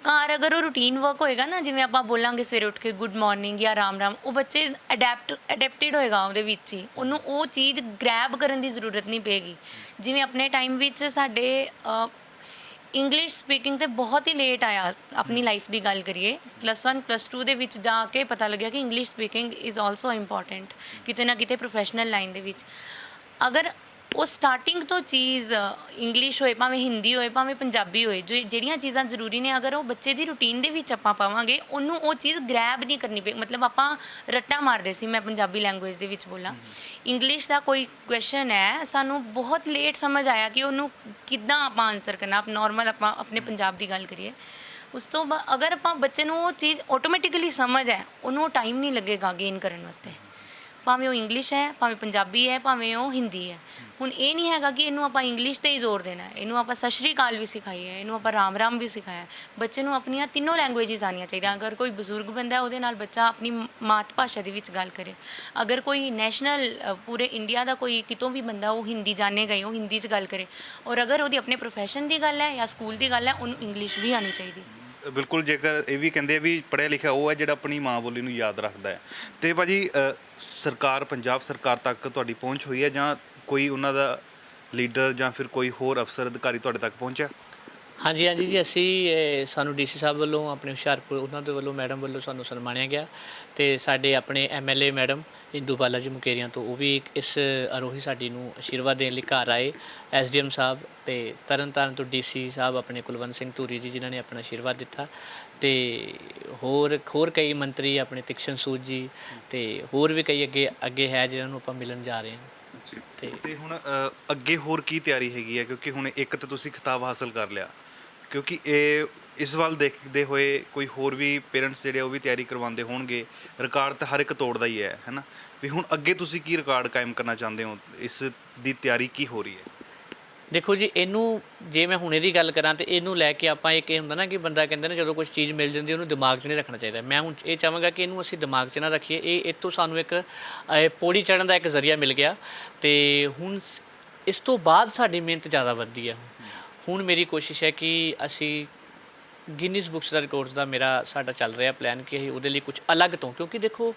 ਘਰ ਅਗਰ ਉਹ ਰੂਟੀਨ ਵਰਕ ਹੋਏਗਾ ਨਾ, ਜਿਵੇਂ ਆਪਾਂ ਬੋਲਾਂਗੇ ਸਵੇਰੇ ਉੱਠ ਕੇ ਗੁੱਡ ਮਾਰਨਿੰਗ ਜਾਂ ਰਾਮ ਰਾਮ, ਉਹ ਬੱਚੇ ਅਡੈਪਟਡ ਹੋਏਗਾ ਉਹਦੇ ਵਿੱਚ ਹੀ, ਉਹਨੂੰ ਉਹ ਚੀਜ਼ ਗ੍ਰੈਬ ਕਰਨ ਦੀ ਜ਼ਰੂਰਤ ਨਹੀਂ ਪਏਗੀ। ਜਿਵੇਂ ਆਪਣੇ ਟਾਈਮ ਵਿੱਚ ਸਾਡੇ ਇੰਗਲਿਸ਼ ਸਪੀਕਿੰਗ ਤੇ ਬਹੁਤ ਹੀ ਲੇਟ ਆਇਆ। ਆਪਣੀ ਲਾਈਫ ਦੀ ਗੱਲ ਕਰੀਏ, +1 +2 ਦੇ ਵਿੱਚ ਜਾ ਕੇ ਪਤਾ ਲੱਗਿਆ ਕਿ English speaking is also important ਕਿਤੇ ਨਾ ਕਿਤੇ ਪ੍ਰੋਫੈਸ਼ਨਲ ਲਾਈਨ ਦੇ ਵਿੱਚ। ਅਗਰ ਉਹ ਸਟਾਰਟਿੰਗ ਤੋਂ ਚੀਜ਼ ਇੰਗਲਿਸ਼ ਹੋਏ, ਭਾਵੇਂ ਹਿੰਦੀ ਹੋਏ, ਭਾਵੇਂ ਪੰਜਾਬੀ ਹੋਏ, ਜਿਹੜੀਆਂ ਚੀਜ਼ਾਂ ਜ਼ਰੂਰੀ ਨੇ, ਅਗਰ ਉਹ ਬੱਚੇ ਦੀ ਰੂਟੀਨ ਦੇ ਵਿੱਚ ਆਪਾਂ ਪਾਵਾਂਗੇ, ਉਹਨੂੰ ਉਹ ਚੀਜ਼ ਗ੍ਰੈਬ ਨਹੀਂ ਕਰਨੀ ਪਈ। ਮਤਲਬ ਆਪਾਂ ਰੱਟਾ ਮਾਰਦੇ ਸੀ, ਮੈਂ ਪੰਜਾਬੀ ਲੈਂਗੁਏਜ ਦੇ ਵਿੱਚ ਬੋਲਾਂ, ਇੰਗਲਿਸ਼ ਦਾ ਕੋਈ ਕੁਐਸਚਨ ਹੈ, ਸਾਨੂੰ ਬਹੁਤ ਲੇਟ ਸਮਝ ਆਇਆ ਕਿ ਉਹਨੂੰ ਕਿੱਦਾਂ ਆਪਾਂ ਆਨਸਰ ਕਰਨਾ। ਆਪ ਨੋਰਮਲ ਆਪਾਂ ਆਪਣੇ ਪੰਜਾਬ ਦੀ ਗੱਲ ਕਰੀਏ, ਉਸ ਤੋਂ ਬਾਅਦ ਅਗਰ ਆਪਾਂ ਬੱਚੇ ਨੂੰ ਉਹ ਚੀਜ਼ ਆਟੋਮੈਟਿਕਲੀ ਸਮਝ ਹੈ, ਉਹਨੂੰ ਉਹ ਟਾਈਮ ਨਹੀਂ ਲੱਗੇਗਾ ਗੇਨ ਕਰਨ ਵਾਸਤੇ, ਭਾਵੇਂ ਉਹ ਇੰਗਲਿਸ਼ ਹੈ, ਭਾਵੇਂ ਪੰਜਾਬੀ ਹੈ, ਭਾਵੇਂ ਉਹ ਹਿੰਦੀ ਹੈ। ਹੁਣ ਇਹ ਨਹੀਂ ਹੈਗਾ ਕਿ ਇਹਨੂੰ ਆਪਾਂ ਇੰਗਲਿਸ਼ 'ਤੇ ਹੀ ਜ਼ੋਰ ਦੇਣਾ ਹੈ, ਇਹਨੂੰ ਆਪਾਂ ਸਤਿ ਸ਼੍ਰੀ ਅਕਾਲ ਵੀ ਸਿਖਾਈ ਹੈ, ਇਹਨੂੰ ਆਪਾਂ ਰਾਮ ਰਾਮ ਵੀ ਸਿਖਾਇਆ। ਬੱਚੇ ਨੂੰ ਆਪਣੀਆਂ ਤਿੰਨੋਂ ਲੈਂਗੁਏਜਿਸ ਆਉਣੀਆਂ ਚਾਹੀਦੀਆਂ। ਅਗਰ ਕੋਈ ਬਜ਼ੁਰਗ ਬੰਦਾ ਉਹਦੇ ਨਾਲ ਬੱਚਾ ਆਪਣੀ ਮਾਤ ਭਾਸ਼ਾ ਦੇ ਵਿੱਚ ਗੱਲ ਕਰੇ। ਅਗਰ ਕੋਈ ਨੈਸ਼ਨਲ ਪੂਰੇ ਇੰਡੀਆ ਦਾ ਕੋਈ ਕਿਤੋਂ ਵੀ ਬੰਦਾ ਉਹ ਹਿੰਦੀ ਜਾਣੇਗਾ ਹੀ, ਉਹ ਹਿੰਦੀ 'ਚ ਗੱਲ ਕਰੇ। ਔਰ ਅਗਰ ਉਹਦੀ ਆਪਣੇ ਪ੍ਰੋਫੈਸ਼ਨ ਦੀ ਗੱਲ ਹੈ ਜਾਂ ਸਕੂਲ ਦੀ ਗੱਲ ਹੈ, ਉਹਨੂੰ ਇੰਗਲਿਸ਼ ਵੀ ਆਉਣੀ ਚਾਹੀਦੀ। ਬਿਲਕੁਲ, ਜੇਕਰ ਇਹ ਵੀ ਕਹਿੰਦੇ ਆ ਵੀ ਪੜ੍ਹਿਆ ਲਿਖਿਆ ਉਹ ਹੈ ਜਿਹੜਾ ਆਪਣੀ ਮਾਂ ਬੋਲੀ ਨੂੰ ਯਾਦ ਰੱਖਦਾ ਹੈ। ਤੇ ਭਾਜੀ ਸਰਕਾਰ, ਪੰਜਾਬ ਸਰਕਾਰ ਤੱਕ ਤੁਹਾਡੀ ਪਹੁੰਚ ਹੋਈ ਹੈ, ਜਾਂ ਕੋਈ ਉਹਨਾਂ ਦਾ ਲੀਡਰ ਜਾਂ ਫਿਰ ਕੋਈ ਹੋਰ ਅਫਸਰ ਅਧਿਕਾਰੀ ਤੁਹਾਡੇ ਤੱਕ ਪਹੁੰਚਿਆ? ਹਾਂਜੀ ਜੀ, ਅਸੀਂ ਸਾਨੂੰ DC ਸਾਹਿਬ ਵੱਲੋਂ, ਆਪਣੇ ਹੁਸ਼ਿਆਰਪੁਰ ਉਹਨਾਂ ਦੇ ਵੱਲੋਂ, ਮੈਡਮ ਵੱਲੋਂ ਸਾਨੂੰ ਸਨਮਾਨਿਆ ਗਿਆ। ਤੇ ਸਾਡੇ ਆਪਣੇ MLA ਮੈਡਮ ਇੰਦੂ ਬਾਲਾ ਜੀ ਮੁਕੇਰੀਆਂ ਤੋਂ, ਉਹ ਵੀ ਇਸ ਆਰੋਹੀ ਸਾਡੀ ਨੂੰ ਆਸ਼ੀਰਵਾਦ ਦੇਣ ਲਈ ਘਰ ਆਏ। SDM ਸਾਹਿਬ ਤੇ ਤਰਨਤਾਰਨ ਤੋਂ DC ਸਾਹਿਬ ਆਪਣੇ ਕੁਲਵੰਤ ਸਿੰਘ ਧੂਰੀ ਜੀ, ਜਿਨ੍ਹਾਂ ਨੇ ਆਪਣਾ ਆਸ਼ੀਰਵਾਦ ਦਿੱਤਾ। ਤੇ ਹੋਰ ਕਈ ਮੰਤਰੀ ਆਪਣੇ ਤਿਕਸ਼ਨ ਸੂਦ ਜੀ, ਤੇ ਹੋਰ ਵੀ ਕਈ ਅੱਗੇ ਹੈ ਜਿਹਨਾਂ ਨੂੰ ਆਪਾਂ ਮਿਲਣ ਜਾ ਰਹੇ ਹਾਂ। ਤੇ ਹੁਣ ਅੱਗੇ ਹੋਰ ਕੀ ਤਿਆਰੀ ਹੈਗੀ ਹੈ? ਕਿਉਂਕਿ ਹੁਣ ਇੱਕ ਤਾਂ ਤੁਸੀਂ ਖਿਤਾਬ ਹਾਸਲ ਕਰ ਲਿਆ, ਕਿਉਂਕਿ ਇਸ ਵੱਲ ਦੇਖਦੇ ਹੋਏ ਕੋਈ ਹੋਰ ਵੀ ਪੇਰੈਂਟਸ ਜਿਹੜੇ ਉਹ ਵੀ ਤਿਆਰੀ ਕਰਵਾਉਂਦੇ ਹੋਣਗੇ। ਰਿਕਾਰਡ ਤਾਂ ਹਰ ਇੱਕ ਤੋੜਦਾ ਹੀ ਹੈ ਨਾ, ਵੀ ਹੁਣ ਅੱਗੇ ਤੁਸੀਂ ਕੀ ਰਿਕਾਰਡ ਕਾਇਮ ਕਰਨਾ ਚਾਹੁੰਦੇ ਹੋ? ਇਸ ਦੀ ਤਿਆਰੀ ਕੀ ਹੋ ਰਹੀ ਹੈ? ਦੇਖੋ ਜੀ, ਇਹਨੂੰ ਜੇ ਮੈਂ ਹੁਣੇ ਦੀ ਗੱਲ ਕਰਾਂ ਤਾਂ ਇਹਨੂੰ ਲੈ ਕੇ ਆਪਾਂ ਇੱਕ ਇਹ ਹੁੰਦਾ ਨਾ ਕਿ ਬੰਦਾ ਕਹਿੰਦਾ ਨਾ, ਜਦੋਂ ਕੁਝ ਚੀਜ਼ ਮਿਲ ਜਾਂਦੀ ਉਹਨੂੰ ਦਿਮਾਗ 'ਚ ਨਹੀਂ ਰੱਖਣਾ ਚਾਹੀਦਾ। ਮੈਂ ਹੁਣ ਇਹ ਚਾਹਾਂਗਾ ਕਿ ਇਹਨੂੰ ਅਸੀਂ ਦਿਮਾਗ 'ਚ ਨਾ ਰੱਖੀਏ। ਇਹ ਤੋਂ ਸਾਨੂੰ ਇੱਕ ਪੌੜੀ ਚੜ੍ਹਨ ਦਾ ਇੱਕ ਜ਼ਰੀਆ ਮਿਲ ਗਿਆ। ਤੇ ਹੁਣ ਇਸ ਤੋਂ ਬਾਅਦ ਸਾਡੀ ਮਿਹਨਤ ਜ਼ਿਆਦਾ ਵੱਧਦੀ ਹੈ। ਹੁਣ ਮੇਰੀ ਕੋਸ਼ਿਸ਼ ਹੈ ਕਿ ਅਸੀਂ ਗਿਨੀਜ਼ ਬੁੱਕਸ ਦਾ ਰਿਕਾਰਡਸ ਦਾ ਸਾਡਾ ਚੱਲ ਰਿਹਾ ਪਲਾਨ ਕਿ ਅਸੀਂ ਉਹਦੇ ਲਈ ਕੁਝ ਅਲੱਗ ਤੋਂ, ਕਿਉਂਕਿ ਦੇਖੋ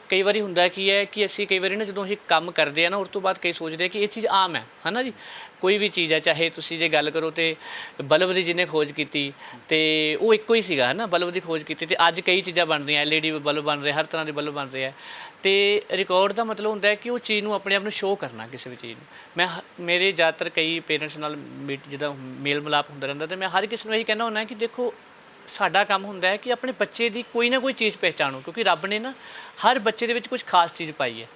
ਕਈ ਵਾਰੀ ਹੁੰਦਾ ਕੀ ਹੈ ਕਿ ਅਸੀਂ ਕਈ ਵਾਰੀ ਨਾ ਜਦੋਂ ਅਸੀਂ ਕੰਮ ਕਰਦੇ ਆ ਨਾ, ਉਸ ਤੋਂ ਬਾਅਦ ਕਈ ਸੋਚਦੇ ਆ ਕਿ ਇਹ ਚੀਜ਼ ਆਮ ਹੈ ਨਾ ਜੀ। ਕੋਈ ਵੀ ਚੀਜ਼ ਹੈ, ਚਾਹੇ ਤੁਸੀਂ ਜੇ ਗੱਲ ਕਰੋ ਤੇ ਬਲਬ ਦੀ ਜਿਹਨੇ ਖੋਜ ਕੀਤੀ ਤੇ ਉਹ ਇੱਕੋ ਹੀ ਸੀਗਾ ਹੈ ਨਾ, ਬਲਬ ਦੀ ਖੋਜ ਕੀਤੀ, ਤੇ ਅੱਜ ਕਈ ਚੀਜ਼ਾਂ ਬਣ ਰਹੀਆਂ, LED ਬਲਬ ਬਣ ਰਹੇ, ਹਰ ਤਰ੍ਹਾਂ ਦੇ ਬਲਬ ਬਣ ਰਹੇ ਆ। ਤੇ ਰਿਕਾਰਡ ਦਾ ਮਤਲਬ ਹੁੰਦਾ ਹੈ ਕਿ ਉਹ ਚੀਜ਼ ਨੂੰ ਆਪਣੇ ਆਪ ਨੂੰ ਸ਼ੋਅ ਕਰਨਾ, ਕਿਸੇ ਵੀ ਚੀਜ਼ ਨੂੰ। ਮੇਰੇ ਜ਼ਿਆਦਾਤਰ ਕਈ ਪੇਰੈਂਟਸ ਨਾਲ ਜਿੱਦਾਂ ਮੇਲ ਮਿਲਾਪ ਹੁੰਦਾ ਰਹਿੰਦਾ, ਤੇ ਮੈਂ ਹਰ ਕਿਸੇ ਨੂੰ ਇਹੀ ਕਹਿਣਾ ਹੁੰਦਾ ਕਿ ਦੇਖੋ, ਸਾਡਾ ਕੰਮ ਹੁੰਦਾ ਹੈ ਕਿ ਆਪਣੇ ਬੱਚੇ ਦੀ ਕੋਈ ਨਾ ਕੋਈ ਚੀਜ਼ ਪਹਿਚਾਣੋ, ਕਿਉਂਕਿ ਰੱਬ ਨੇ ਨਾ ਹਰ ਬੱਚੇ ਦੇ ਵਿੱਚ ਕੁਝ ਖਾਸ ਚੀਜ਼ ਪਾਈ ਹੈ।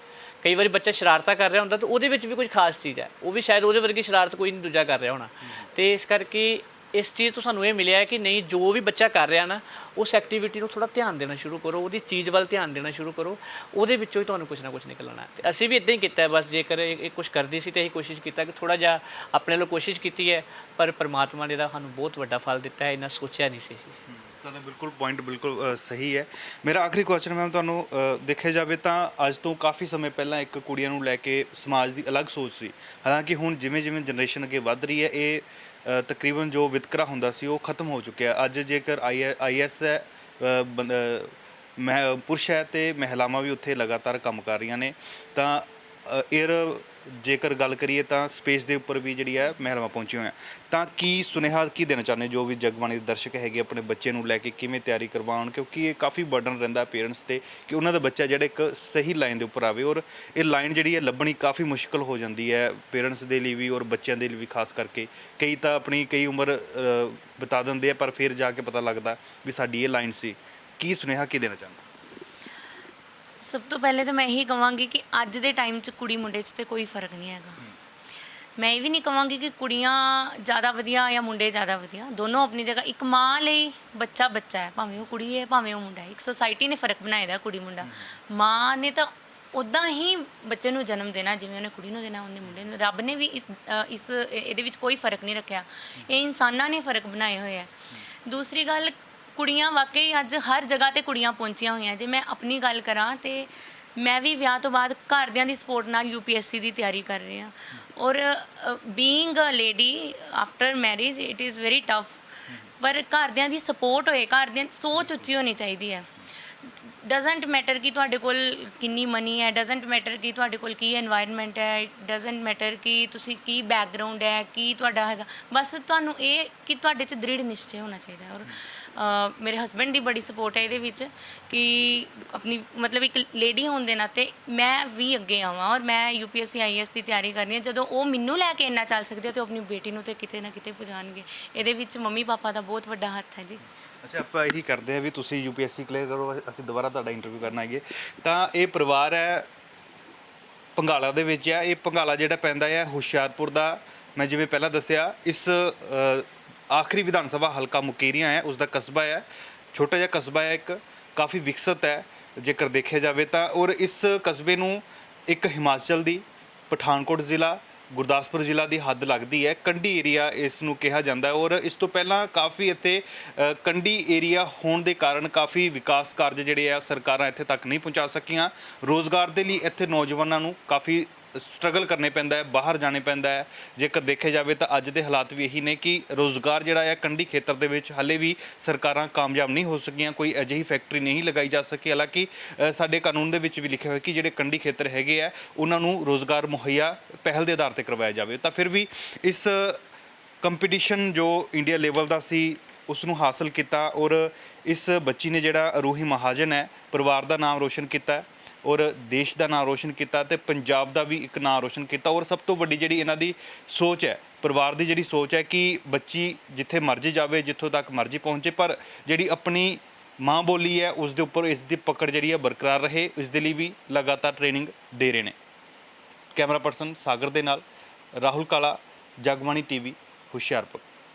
ਕਈ ਵਾਰੀ ਬੱਚਾ ਸ਼ਰਾਰਤਾਂ ਕਰ ਰਿਹਾ ਹੁੰਦਾ ਤਾਂ ਉਹਦੇ ਵਿੱਚ ਵੀ ਕੁਝ ਖਾਸ ਚੀਜ਼ ਹੈ, ਉਹ ਵੀ ਸ਼ਾਇਦ ਉਹਦੇ ਵਰਗੀ ਸ਼ਰਾਰਤ ਕੋਈ ਨਹੀਂ ਦੂਜਾ ਕਰ ਰਿਹਾ ਹੋਣਾ। ਤੇ ਇਸ ਕਰਕੇ ਇਸ ਚੀਜ਼ ਤੋਂ ਸਾਨੂੰ ਇਹ ਮਿਲਿਆ ਕਿ ਨਹੀਂ, ਜੋ ਵੀ ਬੱਚਾ ਕਰ ਰਿਹਾ ਨਾ ਉਸ ਐਕਟੀਵਿਟੀ ਨੂੰ ਥੋੜਾ ਧਿਆਨ ਦੇਣਾ ਸ਼ੁਰੂ ਕਰੋ, ਉਹਦੀ ਚੀਜ਼ ਵੱਲ ਧਿਆਨ ਦੇਣਾ ਸ਼ੁਰੂ ਕਰੋ, ਉਹਦੇ ਵਿੱਚੋਂ ਹੀ ਤੁਹਾਨੂੰ ਕੁਝ ਨਾ ਕੁਝ ਨਿਕਲਣਾ ਹੈ। ਤੇ ਅਸੀਂ ਵੀ ਇਦਾਂ ਹੀ ਕੀਤਾ ਹੈ, ਬਸ ਜੇਕਰ ਇਹ ਕੁਝ ਕਰਦੀ ਸੀ ਤੇ ਅਸੀਂ ਕੋਸ਼ਿਸ਼ ਕੀਤਾ ਕਿ ਥੋੜਾ ਜਿਹਾ ਆਪਣੇ ਵੱਲੋਂ ਕੋਸ਼ਿਸ਼ ਕੀਤੀ ਹੈ, ਪਰ ਪਰਮਾਤਮਾ ਨੇ ਇਹਦਾ ਸਾਨੂੰ ਬਹੁਤ ਵੱਡਾ ਫਲ ਦਿੱਤਾ ਹੈ, ਇੰਨਾ ਸੋਚਿਆ ਨਹੀਂ ਸੀ ਅਸੀਂ। ਤੁਹਾਡਾ ਬਿਲਕੁਲ ਪੁਆਇੰਟ ਬਿਲਕੁਲ ਸਹੀ ਹੈ। ਮੇਰਾ ਆਖਰੀ ਕੁਐਸਚਨ ਮੈਮ, ਤੁਹਾਨੂੰ ਦੇਖਿਆ ਜਾਵੇ ਤਾਂ ਅੱਜ ਤੋਂ ਕਾਫੀ ਸਮੇਂ ਪਹਿਲਾਂ ਇੱਕ ਕੁੜੀਆਂ ਨੂੰ ਲੈ ਕੇ ਸਮਾਜ ਦੀ ਅਲੱਗ ਸੋਚ ਸੀ, ਹਾਲਾਂਕਿ ਹੁਣ ਜਿਵੇਂ ਜਿਵੇਂ ਜਨਰੇਸ਼ਨ ਅੱਗੇ ਵੱਧ ਰਹੀ ਹੈ ਇਹ ਤਕਰੀਬਨ ਜੋ ਵਿਤਕਰਾ ਹੁੰਦਾ ਸੀ ਉਹ ਖਤਮ ਹੋ ਚੁੱਕਿਆ। ਅੱਜ ਜੇਕਰ ਆਈਐਸ ਹੈ ਪੁਰਸ਼ ਹੈ ਤੇ ਮਹਿਲਾਵਾਂ ਵੀ ਉੱਥੇ ਲਗਾਤਾਰ ਕੰਮ ਕਰ ਰਹੀਆਂ ਨੇ, ਤਾਂ ਏਅਰ ਜੇਕਰ ਗੱਲ ਕਰੀਏ ਤਾਂ ਸਪੇਸ ਦੇ ਉੱਪਰ ਵੀ ਜਿਹੜੀ ਹੈ ਮਹਿਲਾਵਾਂ ਪਹੁੰਚੀਆਂ ਹੋਈਆਂ, ਤਾਂ ਕੀ ਸੁਨੇਹਾ ਕੀ ਦੇਣਾ ਚਾਹੁੰਦੇ ਜੋ ਵੀ ਜਗਬਾਣੀ ਦੇ ਦਰਸ਼ਕ ਹੈਗੇ ਆਪਣੇ ਬੱਚੇ ਨੂੰ ਲੈ ਕੇ ਕਿਵੇਂ ਤਿਆਰੀ ਕਰਵਾਉਣ, ਕਿਉਂਕਿ ਇਹ ਕਾਫੀ ਬਰਡਨ ਰਹਿੰਦਾ ਪੇਰੈਂਟਸ ਤੇ ਕਿ ਉਹਨਾਂ ਦਾ ਬੱਚਾ ਜਿਹੜਾ ਇੱਕ ਸਹੀ ਲਾਈਨ ਦੇ ਉੱਪਰ ਆਵੇ, ਔਰ ਇਹ ਲਾਈਨ ਜਿਹੜੀ ਹੈ ਲੱਭਣੀ ਕਾਫੀ ਮੁਸ਼ਕਲ ਹੋ ਜਾਂਦੀ ਹੈ ਪੇਰੈਂਟਸ ਦੇ ਲਈ ਵੀ ਔਰ ਬੱਚਿਆਂ ਦੇ ਲਈ ਵੀ, ਖਾਸ ਕਰਕੇ ਕਈ ਤਾਂ ਆਪਣੀ ਕਈ ਉਮਰ ਬਿਤਾ ਦਿੰਦੇ ਆ ਪਰ ਫਿਰ ਜਾ ਕੇ ਪਤਾ ਲੱਗਦਾ ਵੀ ਸਾਡੀ ਇਹ ਲਾਈਨ ਸੀ। ਕੀ ਸੁਨੇਹਾ ਕੀ ਦੇਣਾ ਚਾਹੁੰਦੇ? ਸਭ ਤੋਂ ਪਹਿਲੇ ਤਾਂ ਮੈਂ ਇਹੀ ਕਹਾਂਗੀ ਕਿ ਅੱਜ ਦੇ ਟਾਈਮ 'ਚ ਕੁੜੀ ਮੁੰਡੇ 'ਚ ਤੇ ਕੋਈ ਫਰਕ ਨਹੀਂ ਹੈਗਾ। ਮੈਂ ਇਹ ਵੀ ਨਹੀਂ ਕਹਾਂਗੀ ਕਿ ਕੁੜੀਆਂ ਜ਼ਿਆਦਾ ਵਧੀਆ ਜਾਂ ਮੁੰਡੇ ਜ਼ਿਆਦਾ ਵਧੀਆ, ਦੋਨੋਂ ਆਪਣੀ ਜਗ੍ਹਾ। ਇੱਕ ਮਾਂ ਲਈ ਬੱਚਾ ਬੱਚਾ ਹੈ, ਭਾਵੇਂ ਉਹ ਕੁੜੀ ਹੈ ਭਾਵੇਂ ਉਹ ਮੁੰਡਾ ਹੈ। ਇੱਕ ਸੋਸਾਇਟੀ ਨੇ ਫਰਕ ਬਣਾਇਆ ਦਾ ਕੁੜੀ ਮੁੰਡਾ। ਮਾਂ ਨੇ ਤਾਂ ਉੱਦਾਂ ਹੀ ਬੱਚੇ ਨੂੰ ਜਨਮ ਦੇਣਾ ਜਿਵੇਂ ਉਹਨੇ ਕੁੜੀ ਨੂੰ ਦੇਣਾ, ਉਹਨੇ ਮੁੰਡੇ ਨੂੰ। ਰੱਬ ਨੇ ਵੀ ਇਹਦੇ ਵਿੱਚ ਕੋਈ ਫਰਕ ਨਹੀਂ ਰੱਖਿਆ, ਇਹ ਇਨਸਾਨਾਂ ਨੇ ਫਰਕ ਬਣਾਏ ਹੋਏ ਹੈ। ਦੂਸਰੀ ਗੱਲ, ਕੁੜੀਆਂ ਵਾਕਈ ਅੱਜ ਹਰ ਜਗ੍ਹਾ ਤੇ ਕੁੜੀਆਂ ਪਹੁੰਚੀਆਂ ਹੋਈਆਂ। ਜੇ ਮੈਂ ਆਪਣੀ ਗੱਲ ਕਰਾਂ ਤੇ ਮੈਂ ਵੀ ਵਿਆਹ ਤੋਂ ਬਾਅਦ ਘਰਦਿਆਂ ਦੀ ਸਪੋਰਟ ਨਾਲ UPSC ਦੀ ਤਿਆਰੀ ਕਰ ਰਹੀ ਹਾਂ, ਔਰ being a lady after marriage it is very tough. ਪਰ ਘਰਦਿਆਂ ਦੀ ਸਪੋਰਟ ਹੋਏ, ਘਰਦਿਆਂ ਦੀ ਸੋਚ ਉੱਚੀ ਹੋਣੀ ਚਾਹੀਦੀ ਹੈ। ਡਜ਼ਨਟ ਮੈਟਰ ਕਿ ਤੁਹਾਡੇ ਕੋਲ ਕਿੰਨੀ ਮਨੀ ਹੈ, ਡਜ਼ਨਟ ਮੈਟਰ ਕਿ ਤੁਹਾਡੇ ਕੋਲ ਕੀ ਐਨਵਾਇਰਨਮੈਂਟ ਹੈ, ਡਜ਼ਨਟ ਮੈਟਰ ਕਿ ਤੁਸੀਂ ਕੀ ਬੈਕਗਰਾਊਂਡ ਹੈ, ਕੀ ਤੁਹਾਡਾ ਹੈਗਾ। ਬਸ ਤੁਹਾਨੂੰ ਇਹ ਕਿ ਤੁਹਾਡੇ 'ਚ ਦ੍ਰਿੜ ਨਿਸ਼ਚੈ ਹੋਣਾ ਚਾਹੀਦਾ। ਔਰ ਮੇਰੇ ਹਸਬੈਂਡ ਦੀ ਬੜੀ ਸਪੋਰਟ ਹੈ ਇਹਦੇ ਵਿੱਚ ਕਿ ਆਪਣੀ ਮਤਲਬ ਇੱਕ ਲੇਡੀ ਹੋਣ ਦੇ ਨਾਤੇ ਮੈਂ ਵੀ ਅੱਗੇ ਆਵਾਂ, ਔਰ ਮੈਂ UPSC IAS ਦੀ ਤਿਆਰੀ ਕਰਨੀ ਹੈ। ਜਦੋਂ ਉਹ ਮੈਨੂੰ ਲੈ ਕੇ ਇੰਨਾ ਚੱਲ ਸਕਦੇ ਤੇ ਉਹ ਆਪਣੀ ਬੇਟੀ ਨੂੰ ਤੇ ਕਿਤੇ ਨਾ ਕਿਤੇ ਪਹੁੰਚਾਉਣਗੇ। ਇਹਦੇ ਵਿੱਚ ਮੰਮੀ ਪਾਪਾ ਦਾ ਬਹੁਤ ਵੱਡਾ ਹੱਥ ਹੈ ਜੀ। ਅੱਛਾ, ਆਪਾਂ ਇਹੀ ਕਰਦੇ ਹਾਂ ਵੀ ਤੁਸੀਂ UPSC ਕਲੀਅਰ ਕਰੋ, ਅਸੀਂ ਦੁਬਾਰਾ ਤੁਹਾਡਾ ਇੰਟਰਵਿਊ ਕਰਨ ਆਈਏ। ਤਾਂ ਇਹ ਪਰਿਵਾਰ ਹੈ ਭੰਗਾਲਾ ਦੇ ਵਿੱਚ ਹੈ। ਇਹ ਭੰਗਾਲਾ ਜਿਹੜਾ ਪੈਂਦਾ ਹੈ ਹੁਸ਼ਿਆਰਪੁਰ ਦਾ, ਮੈਂ ਜਿਵੇਂ ਪਹਿਲਾਂ ਦੱਸਿਆ ਇਸ ਆਖਰੀ ਵਿਧਾਨ ਸਭਾ ਹਲਕਾ ਮੁਕੇਰੀਆਂ ਹੈ, ਉਸ ਦਾ ਕਸਬਾ ਹੈ, ਛੋਟਾ ਜਿਹਾ ਕਸਬਾ ਹੈ, ਇੱਕ ਕਾਫੀ ਵਿਕਸਿਤ ਹੈ ਜੇਕਰ ਦੇਖਿਆ ਜਾਵੇ ਤਾਂ। ਔਰ ਇਸ ਕਸਬੇ ਨੂੰ ਇੱਕ ਹਿਮਾਚਲ ਦੀ ਪਠਾਨਕੋਟ ਜ਼ਿਲ੍ਹਾ, ਗੁਰਦਾਸਪੁਰ ਜ਼ਿਲ੍ਹਾ ਦੀ ਹੱਦ ਲੱਗਦੀ ਹੈ। ਕੰਢੀ ਏਰੀਆ ਇਸ ਨੂੰ ਕਿਹਾ ਜਾਂਦਾ। ਔਰ ਇਸ ਤੋਂ ਪਹਿਲਾਂ ਕਾਫੀ ਇੱਥੇ ਕੰਢੀ ਏਰੀਆ ਹੋਣ ਦੇ ਕਾਰਨ ਕਾਫੀ ਵਿਕਾਸ ਕਾਰਜ ਜਿਹੜੇ ਆ ਸਰਕਾਰਾਂ ਇੱਥੇ ਤੱਕ ਨਹੀਂ ਪਹੁੰਚਾ ਸਕੀਆਂ। ਰੋਜ਼ਗਾਰ ਦੇ ਲਈ ਇੱਥੇ ਨੌਜਵਾਨਾਂ ਨੂੰ ਕਾਫੀ ਸਟਰਗਲ ਕਰਨੇ ਪੈਂਦਾ ਹੈ, ਬਾਹਰ ਜਾਣੇ ਪੈਂਦਾ ਹੈ। ਜੇਕਰ ਦੇਖਿਆ ਜਾਵੇ ਤਾਂ ਅੱਜ ਦੇ ਹਾਲਾਤ ਵੀ ਇਹੀ ਨੇ ਕਿ ਰੋਜ਼ਗਾਰ ਜਿਹੜਾ ਹੈ ਕੰਢੀ ਖੇਤਰ ਦੇ ਵਿੱਚ ਹਾਲੇ ਵੀ ਸਰਕਾਰਾਂ ਕਾਮਯਾਬ ਨਹੀਂ ਹੋ ਸਕੀਆਂ, ਕੋਈ ਅਜਿਹੀ ਫੈਕਟਰੀ ਨਹੀਂ ਲਗਾਈ ਜਾ ਸਕੀ। ਹਾਲਾਂਕਿ ਸਾਡੇ ਕਾਨੂੰਨ ਦੇ ਵਿੱਚ ਵੀ ਲਿਖਿਆ ਹੋਇਆ ਕਿ ਜਿਹੜੇ ਕੰਢੀ ਖੇਤਰ ਹੈਗੇ ਆ ਉਹਨਾਂ ਨੂੰ ਰੋਜ਼ਗਾਰ ਮੁਹੱਈਆ ਪਹਿਲ ਦੇ ਆਧਾਰ ਤੇ ਕਰਵਾਇਆ ਜਾਵੇ। ਤਾਂ ਫਿਰ ਵੀ ਇਸ ਕੰਪੀਟੀਸ਼ਨ ਜੋ ਇੰਡੀਆ ਲੈਵਲ ਦਾ ਸੀ ਉਸ ਨੂੰ ਹਾਸਲ ਕੀਤਾ, ਔਰ ਇਸ ਬੱਚੀ ਨੇ ਜਿਹੜਾ ਅਰੂਹੀ ਮਹਾਜਨ ਹੈ ਪਰਿਵਾਰ ਦਾ ਨਾਮ ਰੋਸ਼ਨ ਕੀਤਾ ਔਰ ਦੇਸ਼ ਦਾ ਨਾਮ ਰੋਸ਼ਨ ਕੀਤਾ ਤੇ ਪੰਜਾਬ ਦਾ ਵੀ ਇੱਕ ਨਾਮ ਰੋਸ਼ਨ ਕੀਤਾ। ਔਰ ਸਭ ਤੋਂ ਵੱਡੀ ਜਿਹੜੀ ਇਹਨਾਂ ਦੀ ਸੋਚ ਹੈ, ਪਰਿਵਾਰ ਦੀ ਜਿਹੜੀ ਸੋਚ ਹੈ ਕਿ ਬੱਚੀ ਜਿੱਥੇ ਮਰਜ਼ੀ ਜਾਵੇ, ਜਿੱਥੋਂ ਤੱਕ ਮਰਜ਼ੀ ਪਹੁੰਚੇ, ਪਰ ਜਿਹੜੀ ਆਪਣੀ ਮਾਂ ਬੋਲੀ ਹੈ ਉਸ ਦੇ ਉੱਪਰ ਇਸ ਦੀ ਪਕੜ ਜਿਹੜੀ ਹੈ ਬਰਕਰਾਰ ਰਹੇ, ਇਸ ਦੇ ਲਈ ਵੀ ਲਗਾਤਾਰ ਟ੍ਰੇਨਿੰਗ ਦੇ ਰਹੇ ਨੇ। ਕੈਮਰਾ ਪਰਸਨ ਸਾਗਰ ਦੇ ਨਾਲ ਰਾਹੁਲ ਕਾਲਾ, ਜਗਬਾਣੀ TV, ਹੁਸ਼ਿਆਰਪੁਰ।